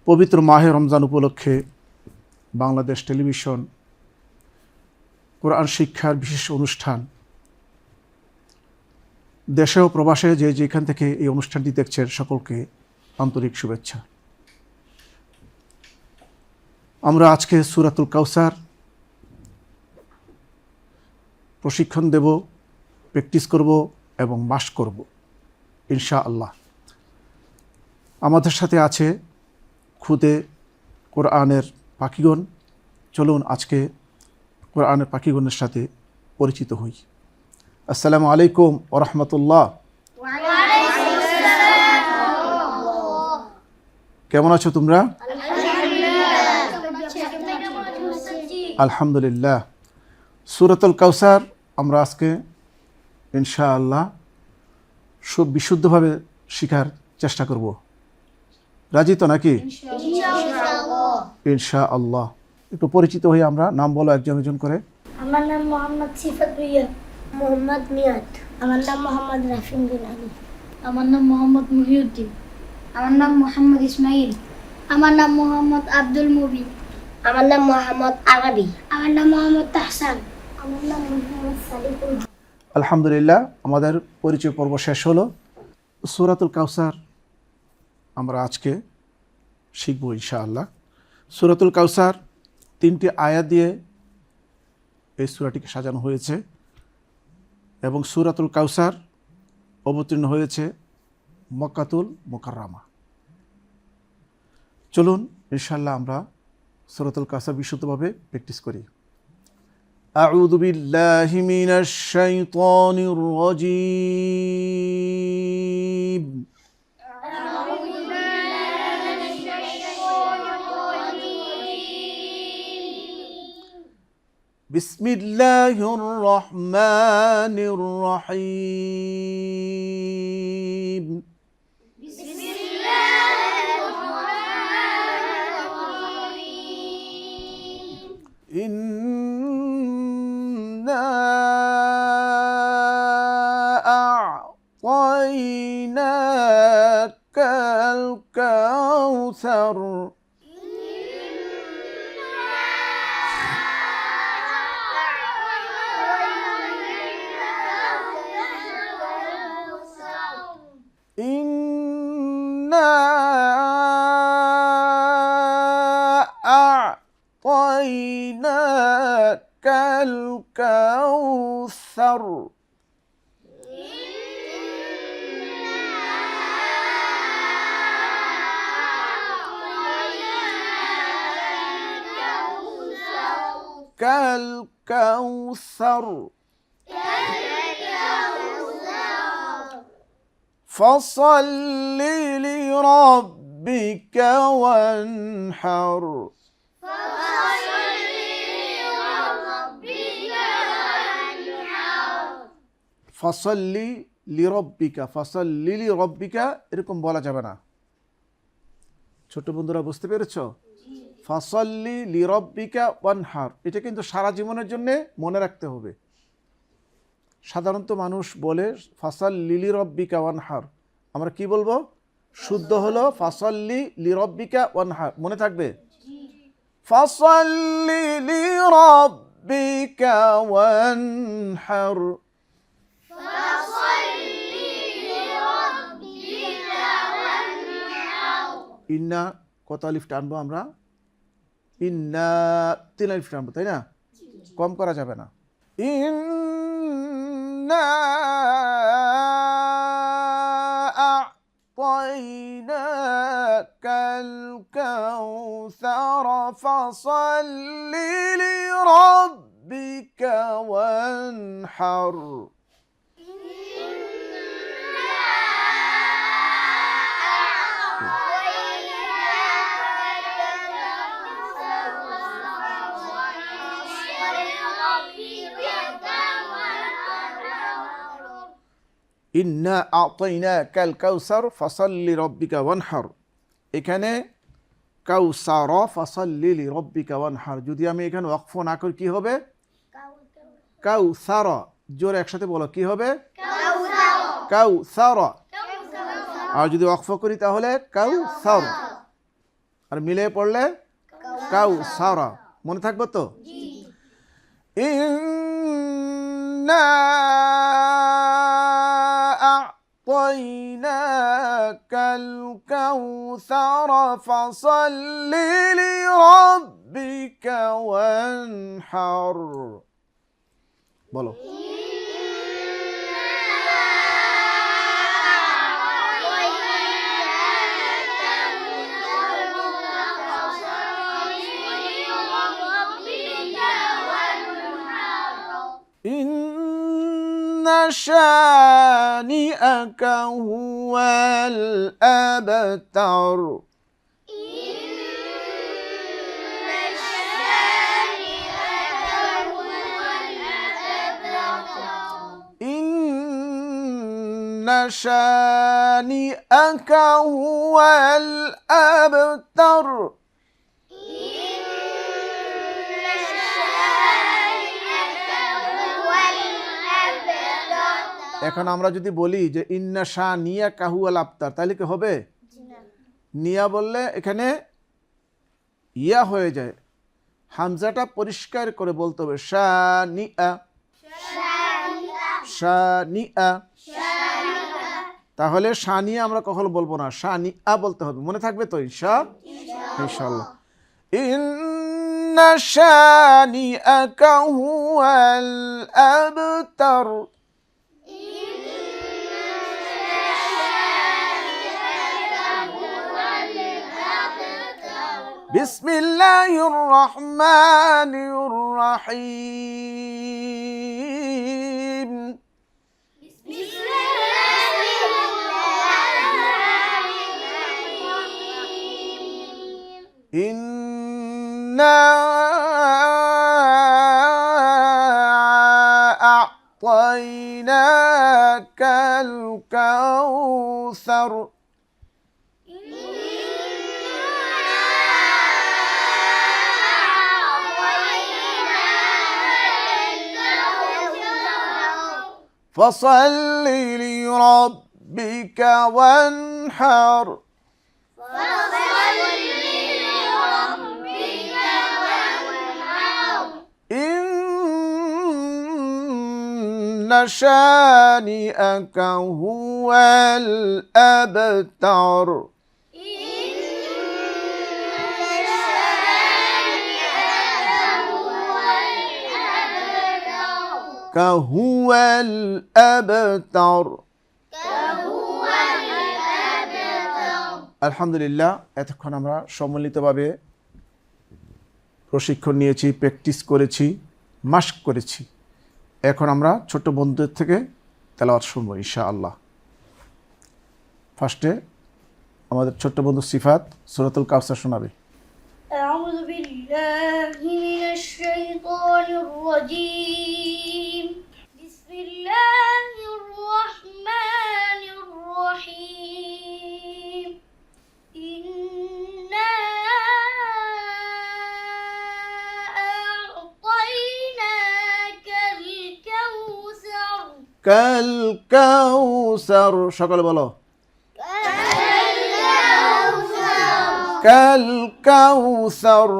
পবিত্র মাহে রমজান উপলক্ষে বাংলাদেশ টেলিভিশন কোরআন শিক্ষার বিশেষ অনুষ্ঠান, দেশে ও প্রবাসে যে যেখান থেকে এই অনুষ্ঠানটি দেখছেন সকলকে আন্তরিক শুভেচ্ছা। আমরা আজকে সূরাতুল কাউসার প্রশিক্ষণ দেব, প্র্যাকটিস করব এবং মাস করব ইনশাআল্লাহ। আমাদের সাথে আছে খুদে কোরআনের পাখিগণ। চলুন আজকে কোরআনের পাখিগণের সাথে পরিচিত হই। আসসালামু আলাইকুম ওয়া রাহমাতুল্লাহ। কেমন আছো তোমরা? আলহামদুলিল্লাহ। সূরাতুল কাউসার আমরা আজকে ইনশাআল্লাহ বিশুদ্ধভাবে শেখার চেষ্টা করব। রাজি তো নাকি? ইনশাআল্লাহ। একটু পরিচিত হয়ে আমরা নাম বলো একজন একজন করে। আমার নাম মোহাম্মদ সিফাত ভুইয়া। মোহাম্মদ মিয়াদ। আমার নাম মোহাম্মদ রাফিন বিন আলী। আমার নাম মোহাম্মদ মুহিউদ্দিন। আমার নাম মোহাম্মদ ইসমাইল। আমার নাম মোহাম্মদ আব্দুল মুবিন। আমার নাম মোহাম্মদ আরাবি। আমার নাম মোহাম্মদ তাহসান। আমার নাম মোহাম্মদ সালিকুল। আলহামদুলিল্লাহ, আমাদের পরিচয় পর্ব শেষ হলো। সূরাতুল কাউসার আমরা আজকে শিখব ইনশাআল্লাহ। সূরাতুল কাউসার 3টি আয়াত দিয়ে এই সূরাটিকে সাজানো হয়েছে এবং সূরাতুল কাউসার অবতীর্ণ হয়েছে মক্কাতুল মুকাররমা। চলুন ইনশাআল্লাহ আমরা সূরাতুল কাউসার বিশুদ্ধভাবে প্র্যাকটিস করি। আউযু বিল্লাহি মিনাশ শাইতানির রাজীম। বিসমিল্লাহির রহমানির রহিম। ইন্না আ'তাইনাকাল কাউসার। إنا أعطيناك الكوثر. كالكوثر فصل لربك وانحر. ফসল্লি লিরব্বিকা, ফসল্লি লিরব্বিকা এরকম বলা যাবে না। ছোট বন্ধুরা বুঝতে পেরেছো? ফসল্লি লিরব্বিকা ওয়ানহার, এটা কিন্তু সারা জীবনের জন্য মনে রাখতে হবে। সাধারণত মানুষ বলে ফসল্লি লিরব্বিকা ওয়ানহার, আমরা কি বলবো? শুদ্ধ হলো ফসল্লি লিরব্বিকা ওয়ানহার। মনে থাকবে? ফসল্লি লিরব্বিকা ওয়ানহার। ইন্না কত আলিফ টানবো আমরা? ইন্না 3 আলিফ টানবো, তাই না? কম করা যাবে না। ইন্না আ'তাইনাকাল কাউসার ফসল্লি লিরব্বিকা ওয়ানহার। ইন্না আ'তাইনাকাল কাউসার ফসল্লি লিরব্বিকা ওয়ানহার। এখানে কাউসার ফসল্লি লিরব্বিকা ওয়ানহার, যদি আমি এখানে ওয়াকফ না করি কি হবে? কাউসার। জোরে একসাথে বলো, কি হবে? কাউসার। আর যদি ওয়াকফ করি তাহলে কাউসার। আর মিলিয়ে পড়লে কাউসারা। মনে থাকবে তো? ইন্না আ'তাইনাকাল কাউসারা ফাসাল্লি লিরাব্বিকা ওয়ানহার। বলো। ইন্না শানিআকা হুয়াল আবতার। ইন্না শানিআকা হুয়াল আবতার। এখন আমরা যদি বলি যে ইন্না শানিআকা হুয়াল আবতার, তাহলে কি হবে? নিয়া বললে এখানে ইয়া হয়ে যায়, হামজাটা পরিষ্কার করে বলতে হবে শানিআ, শানিআ। তাহলে শানিয়া আমরা কখনো বলবো না, শানিআ বলতে হবে। মনে থাকবে তো ইনশাআল্লাহ? ইন্না শানিআকা হুয়াল আবতার। বিসমিল্লাহির রহমানির রহিম। ইন্না আ'তাইনাকাল কাউসার। فصل لربك وانحر. إن شانئك هو الأبتر. كهو الأبتر. আলহামদুলিল্লাহ, এতক্ষণ আমরা সম্মিলিতভাবে প্রশিক্ষণ নিয়েছি, প্র্যাকটিস করেছি, মাস্ক করেছি। এখন আমরা ছোট্ট বন্ধুদের থেকে তেলাওয়াত শুনবো ইনশাআল্লাহ। ফার্স্টে আমাদের ছোট্ট বন্ধু সিফাত সূরাতুল কাউসার শোনাবে। أعوذ بالله من الشيطان الرجيم. بسم الله الرحمن الرحيم. إنا أعطيناك الكوثر. কাউসার সকলে বলো। কাউসার।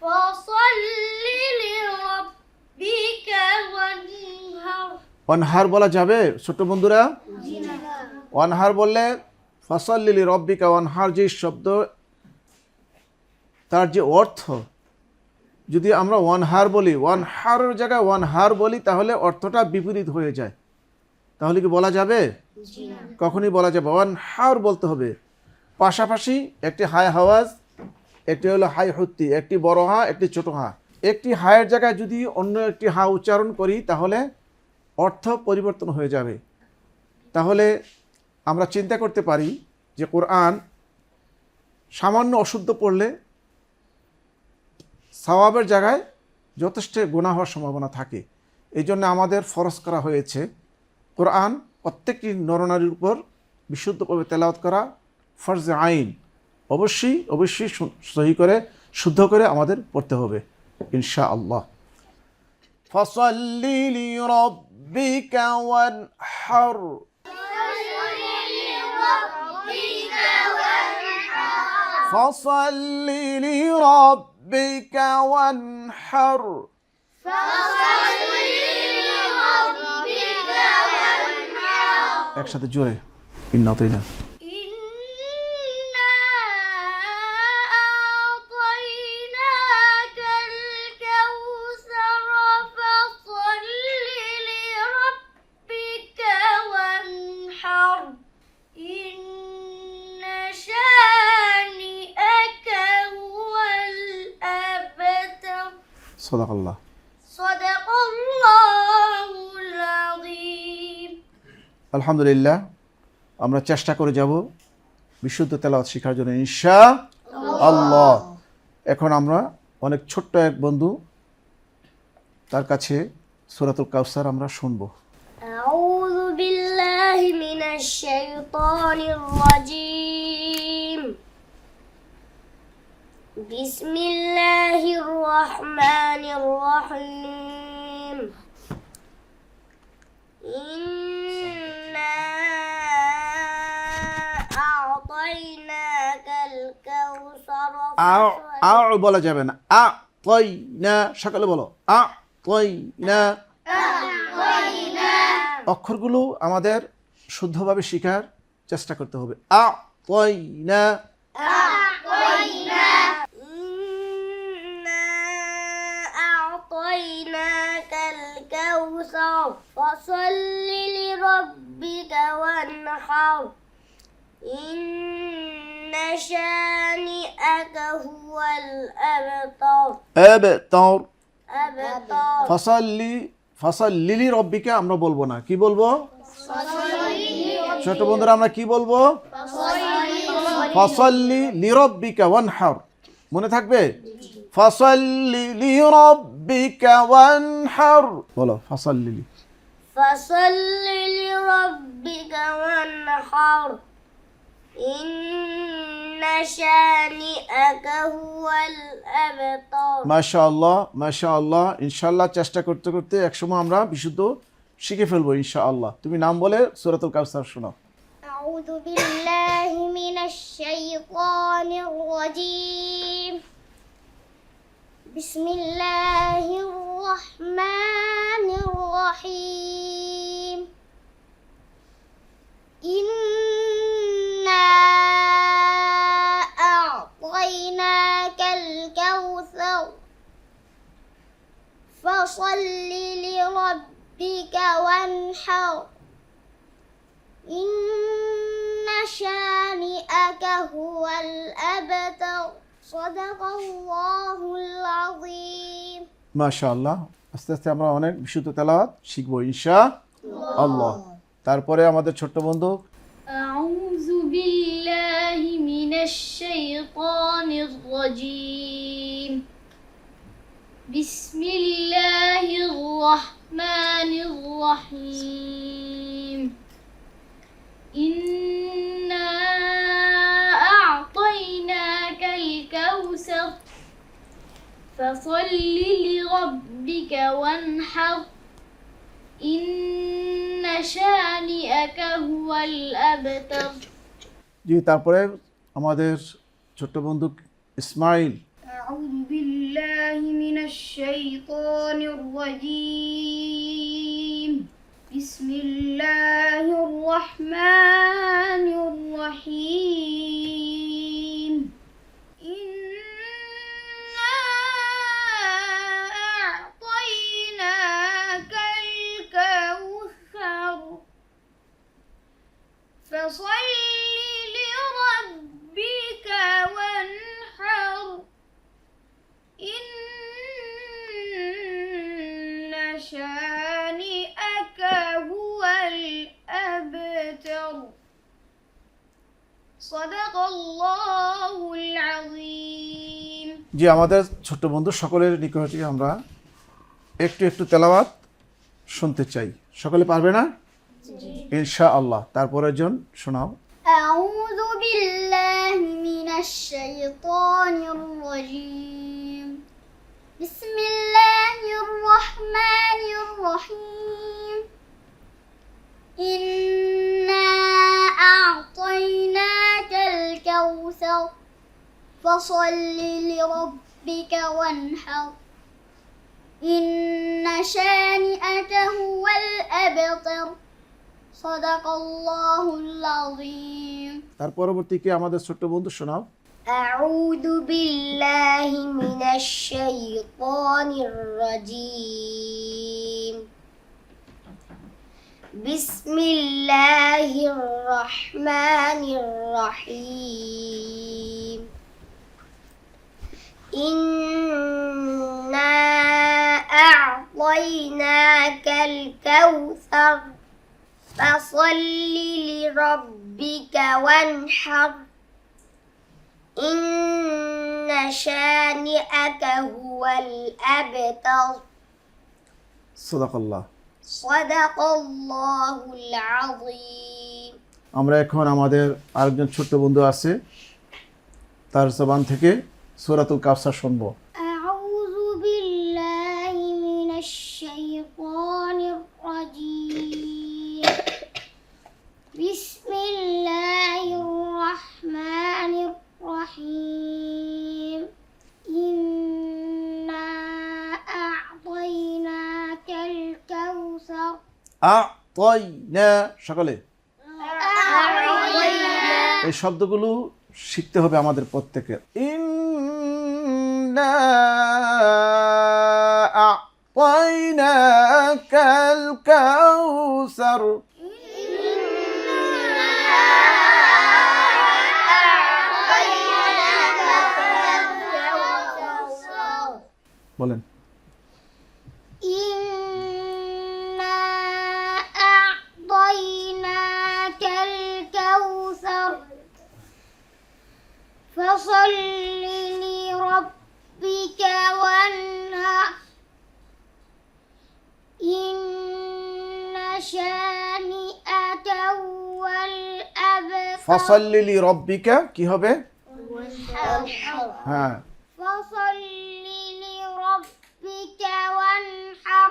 فصل لربك وانحر. ওয়ানহার বলা যাবে ছোট বন্ধুরা? ওয়ানহার বললে ফসল্লি লিরব্বিকা ওয়ানহার যে শব্দ, তার যে অর্থ, যদি আমরা ওয়ানহার বলি, ওয়ানহারের জায়গায় ওয়ানহার বলি, তাহলে অর্থটা বিপরীত হয়ে যায়। তাহলে কি বলা যাবে? কখনই বলা যাবে। ওয়ানহার বলতে হবে। পাশাপাশি একটি হাই হাওয়াজ, একটি হলো হাই হত্তি, একটি বড় হা, একটি ছোট হা। একটি হায়ের জায়গায় যদি অন্য একটি হা উচ্চারণ করি তাহলে অর্থ পরিবর্তন হয়ে যাবে। তাহলে আমরা চিন্তা করতে পারি যে কোরআন সামান্য অশুদ্ধ পড়লে সওয়াবের জায়গায় যথেষ্ট গুনাহ হওয়ার সম্ভাবনা থাকে। এই জন্য আমাদের ফরজ করা হয়েছে কোরআন প্রত্যেকটি নরনারীর উপর বিশুদ্ধভাবে তেলাওয়াত করা ফরজে আইন। অবশ্যই সহি করে শুদ্ধ করে আমাদের পড়তে হবে ইনশাআল্লাহ। ফাসাল্লি লিরাব্বিকা ওয়ানহার। فصل لربك وانحر একসাথে জোরে ইন্না আতাইনা إنا أعطيناك الكوثر فصل لربك وانحر إن شانئك هو الأبتر صدق الله صدق الله العظيم আলহামদুলিল্লাহ আমরা চেষ্টা করে যাব বিশুদ্ধ তেলাওয়াত শেখার জন্য ইনশাআল্লাহ। এখন আমরা অনেক ছোট্ট এক বন্ধু তার কাছে সূরাতুল কাউসার আমরা শুনবো। أعوذ بالله من الشيطان الرجيم بسم الله الرحمن الرحيم إنا أعطيناك الكوثر আ বলা যাবে না, আ তয়না সকালে বলো, আ তয়না। অক্ষরগুলো আমাদের শুদ্ধভাবে শেখার চেষ্টা করতে হবে। আ তয়না إنا أعطيناك الكوثر فصل لربك وانحر إن شانئك هو الأبتر আবতার أبتر ফাসাল্লি লিরাব্বিকা আমরা বলবো না, কি বলবো? ছোট বন্ধুরা আমরা কি বলবো? ফাসাল্লি লিরাব্বিকা ওয়ানহার, মনে থাকবে? ফাসাল্লি লিরাব্বিকা ওয়ানহার বলো, ফাসাল্লি فصل لربك وانحر إن شانئك هو الأبتر মাশাআল্লাহ মাশাআল্লাহ। ইনশাআল্লাহ চেষ্টা করতে করতে একসময় আমরা বিশুদ্ধ শিখে ফেলবো ইনশাআল্লাহ। তুমি নাম বলে সূরাতুল কাউসার শোনাও। أعوذ بالله من الشيطان الرجيم بسم الله الرحمن الرحيم إنا أعطيناك الكوثر فصل لربك وانحر إن شانئك هو الأبتر صدق الله العظيم মাশাআল্লাহ। আস্তে আস্তে আমরা অনেক বিশুদ্ধ তেলাওয়াত শিখবো ইনশাআল্লাহ। তারপরে আমাদের ছোট্ট বন্ধু أعوذ بالله من الشيطان الرجيم بسم الله الرحمن الرحيم إنا أعطيناك الكوثر فصل لربك وانحر إن شانئك هو الأبتر জি, তারপরে আমাদের ছোট্ট বন্ধু ইসমাইল। أعوذ بالله من الشيطان الرجيم بسم الله الرحمن الرحيم إنا أعطيناك الكوثر فصل لربك وانحر إن شانئك هو الأبتر صدق الله العظيم জি, আমাদের ছোট্ট বন্ধু সকলের নিকটে আমরা একটু একটু তেলাওয়াত শুনতে চাই। সকলে পারবে না ইনশাআল্লাহ। তারপরে জন শোনাও। أعوذ بالله من الشيطان الرجيم بسم الله الرحمن الرحيم إنا أعطيناك الكوثر فصل لربك وانحر إن شانئك هو الأبتر صدق الله العظيم তার পরবর্তী কি আমাদের ছোট্ট বন্ধু শোনাও। أعوذ بالله من الشيطان الرجيم بسم الله الرحمن الرحيم إنا أعطيناك الكوثر فصل لربك وانحر إن شانئك هو الأبتر সাদাকাল্লাহ। صدق الله العظيم আমরা এখন আমাদের আরেকজন ছোট্ট বন্ধু আছে, তার জবান থেকে সূরাতুল কাউসার শুনবো। أعوذ بالله من الشيطان الرجيم بسم الله الرحمن الرحيم إنا أعطيناك الكوثر আ'তাইনা, সকলে এই শব্দগুলো শিখতে হবে আমাদের প্রত্যেকের। ইন্না আ'তাইনাকাল কাউসার, বলেন। إنا أعطيناك الكوثر فصل لربك وانحر إن شانئك هو الأبتر ফাসাল্লি লিরাব্বিকা কি হবে? হ্যাঁ, فصل لربك وانحر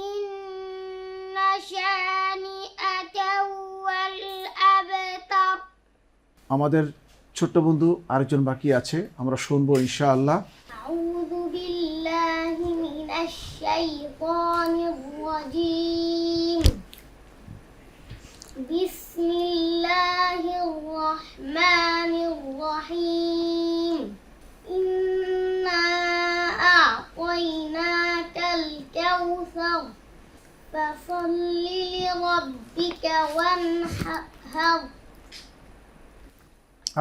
إن شانئك هو الأبتر আমাদের ছোট্ট বন্ধু আরেকজন বাকি আছে, আমরা শুনবো ইনশাআল্লাহ। أعوذ بالله من الشيطان الرجيم بسم الله الرحمن الرحيم إنا أعطيناك الكوثر فصل لربك وانحر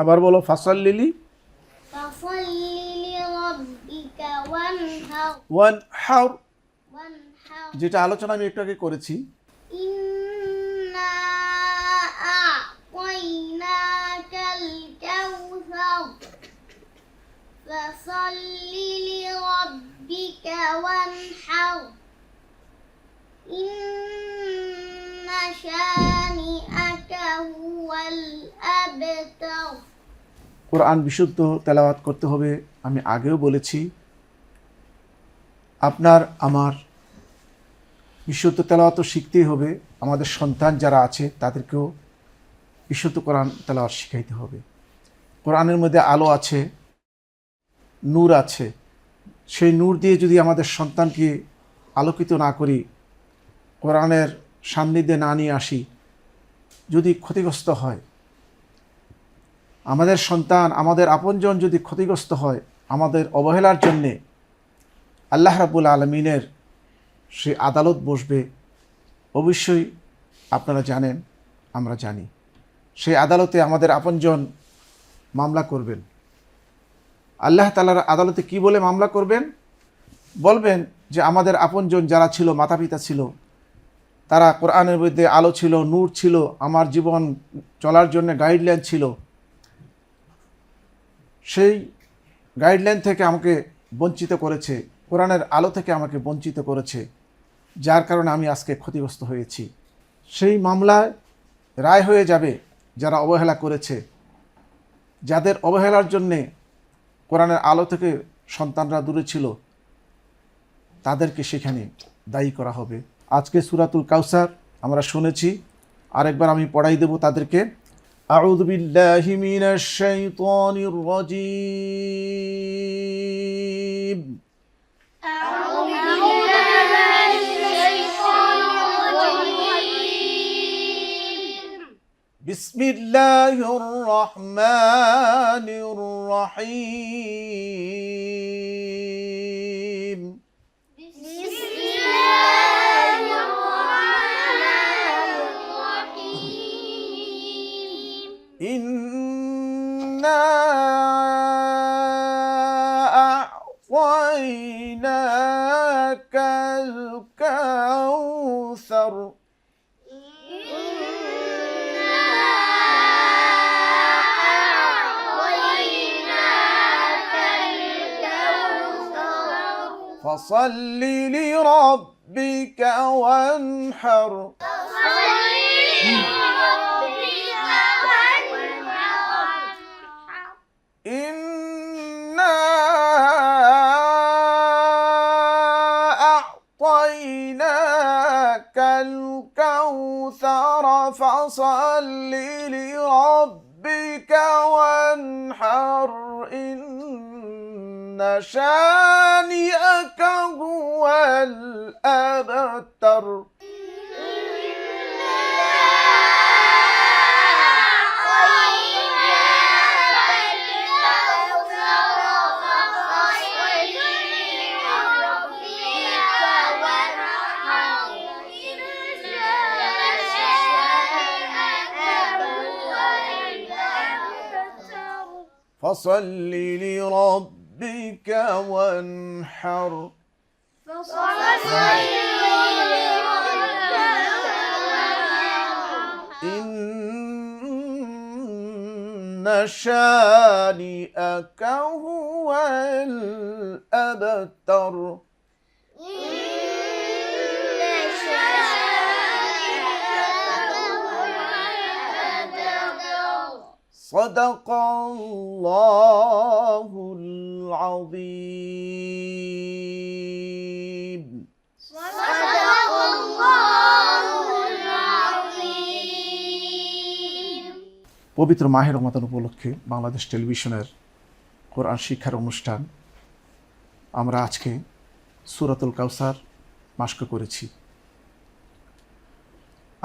আবার বলো, ফাসাল্লি فصل لربك وانحر ওয়ানহার, وانحر যেটা আলোচনা আমি একটু আগে করেছি। إنا أعطيناك الكوثر فصل لربك وانحر إن شانئك هو الأبتر কোরআন বিশুদ্ধ তেলাওয়াত করতে হবে, আমি আগেও বলেছি। আপনার আমার বিশুদ্ধ তেলাওয়াত শিখতেই হবে, আমাদের সন্তান যারা আছে তাদেরকেও বিশুদ্ধ কোরআন তেলাওয়াত শিখাইতে হবে। কোরআনের মধ্যে আলো আছে, নূর আছে, সেই নূর দিয়ে যদি আমাদের সন্তানকে আলোকিত না করি, কোরআনের সান্নিধ্যে না নিয়ে আসি, যদি ক্ষতিগ্রস্ত হয় আমাদের সন্তান, আমাদের আপনজন যদি ক্ষতিগ্রস্ত হয় আমাদের অবহেলার জন্যে, আল্লাহ রাব্বুল আলামিনের সে আদালত বসবে। অবশ্যই আপনারা জানেন, আমরা জানি, সেই আদালতে আমাদের আপনজন মামলা করবেন। আল্লাহ তাআলার আদালতে কি বলে মামলা করবেন? বলবেন যে আমাদের আপনজন যারা ছিল, মাতা পিতা ছিল, তারা কোরআনের মধ্যে আলো ছিল, নূর ছিল, আমার জীবন চলার জন্য গাইডলাইন ছিল, সেই গাইডলাইন থেকে আমাকে বঞ্চিত করেছে, কোরআনের আলো থেকে আমাকে বঞ্চিত করেছে, যার কারণে আমি আজকে ক্ষতিগ্রস্ত হয়েছি। সেই মামলায় রায় হয়ে যাবে যারা অবহেলা করেছে, যাদের অবহেলার জন্যে কোরআনের আলো থেকে সন্তানরা দূরে ছিল, তাদেরকে সেখানে দায়ী করা হবে। আজকে সূরাতুল কাউসার আমরা শুনেছি, আরেকবার আমি পড়াই দেব তাদেরকে। أعوذ بالله من الشيطان الرجيم بسم الله الرحمن الرحيم إنا أعطيناك الكوثر فصل لربك وانحر إنا أعطيناك الكوثر فصل لربك وانحر إن شانئك هو الأبتر فصل لربك وانحر إن شانئك هو الأبتر صدق الله العظيم পবিত্র মাহে রমাদান উপলক্ষে বাংলাদেশ টেলিভিশনের কোরআন শিক্ষার অনুষ্ঠান আমরা আজকে সূরাতুল কাউসার মাস্ক করেছি।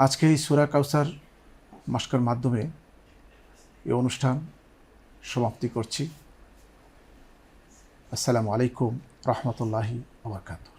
আজকে এই সূরা কাউসার মাস্কের মাধ্যমে এই অনুষ্ঠান সমাপ্তি করছি। আসসালামু আলাইকুম রহমতুল্লাহি ওয়া বারাকাতুহু।